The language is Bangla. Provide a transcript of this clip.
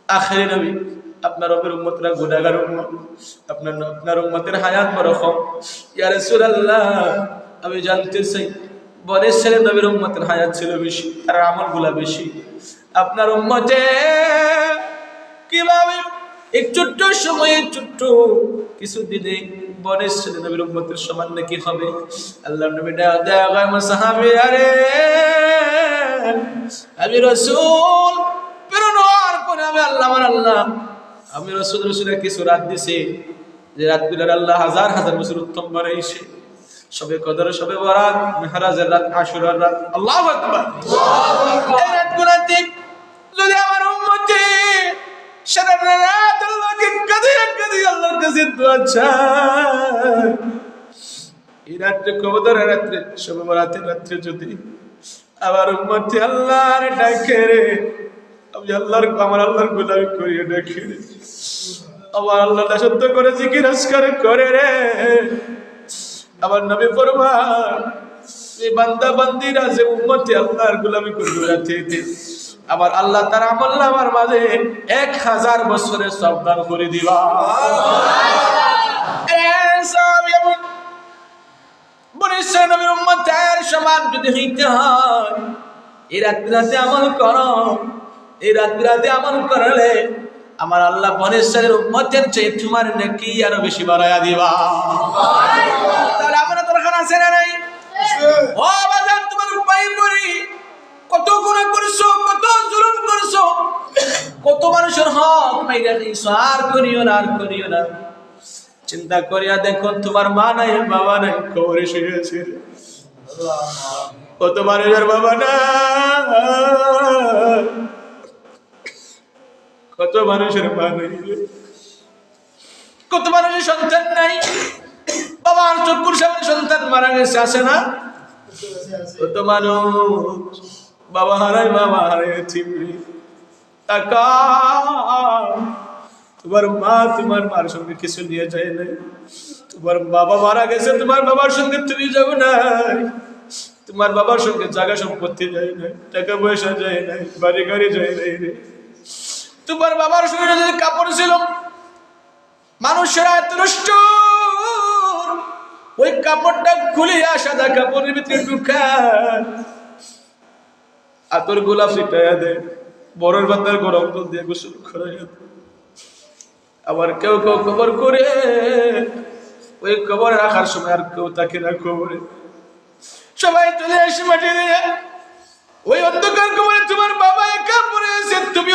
আখেরি নবী, আপনার রবের উম্মতরা গুনাহগার উম্মত, আপনার উম্মতের হায়াত বড় কম। ইয়া রাসূলুল্লাহ, আমি জানতে চাই বনে ইসরাঈলের নবীর উম্মতের হায়াত ছিল বেশি আর আমলগুলা বেশি, আপনার উম্মতে কিভাবে এক ছোট্ট সময়ে ছোট্ট কিছুদিনে বনে ইসরাঈলের নবীর উম্মতের সমান নাকি হবে? আল্লাহর নবী ডাকা সাহাবী, আরে আমি রাসূল প্রেরণ হওয়ার পরে আমি আল্লাহ আমি রাসূলের কিছু রাত দিছি, যে রাতগুলোর আল্লাহ হাজার হাজার বছর উত্তম বানাইছে। সবে কদর, সবে বরাত, মেহরাজের রাত, আশুরার রাত। আল্লাহু আকবার। এই রাতগুলোতে যদি আমার উম্মতে সারা রাত আল্লাহকে কাঁদিয়ে আল্লাহর কাছে দোয়া চায়, এই রাত্রে কদরের রাত্রে, সবে বরাতের রাত্রে যদি আমার উম্মতে আল্লাহর ডাকে রে, আমি আমার আল্লাহর গোলামি করিয়ে ডাকি রে, আমার আল্লাহ দাসত্ব করে জিকির আজকার করে রে, আমার নবী ফরমান এই বান্দা বান্দিরা যে উম্মতে আল্লাহর গোলামি করবে রাতে, আমার আল্লাহ তার আমল নামার মাঝে 1000 বছরের সওয়াব দান করে দিবা। বনে ইসরাঈলের নবীর উম্মতের সমান যদি হইতে হয়, এই রাতে আমল করো, এই রাতে আমল করলে আমার আল্লাহ বনে ইসরাঈলের উম্মতের চেয়ে তোমার নেকি আরো বেশি বাড়ায়া দিবা। তাহলে আমরা দরকার আছে না নাই? ও বাজার, তোমার উপায় করি, কত গুনাহ করছো, কত জুলুম করছো, কত মানুষের হক মাইরা দিছো, আর করিও না। চিন্তা করিয়া দেখো, তোমার মা নাই, বাবা নাই, কবরে শুয়ে আছে। কত মানুষের বাবা নাই, কত মানুষের মা নাই, কত মানুষের সন্তান নাই, বাবার চক্ষুর সামনে সন্তান মারা গেছে, আসে না? কত মানুষ বাবা হারায়, মামা হারায়, টাকা, তোমার মা তোমার মার সঙ্গে কিছু নিয়ে যায় নাই, তোমার বাবা মারা গেছে, তোমার বাবার সঙ্গে তুমি যাও নাই, তোমার বাবার সঙ্গে জায়গা সম্পত্তি যায় নাই, টাকা পয়সা যায় নাই, বাড়ি গাড়ি যায় নাই রে। তোমার বাবার শরীরে যদি কাপড় ছিল, মানুষেরা এত নষ্ট, ওই কাপড়টা খুলিয়া সাদা কাপড়ের ভিতরে ঢুকায় আতর গোলাপ ছিটাইয়া দেয়, বড়র বান্দার গরম জল দিয়ে গোসল করাইয়া দেয়। আবার কেউ কবর করে, ওই কবর রাখার সময় আর কেউ তাকে না কবরে, সবাই চলে আসে মাটি দিয়ে, ওই অন্ধকার কবরে তোমার বাবা একা পড়ে আছে, তুমি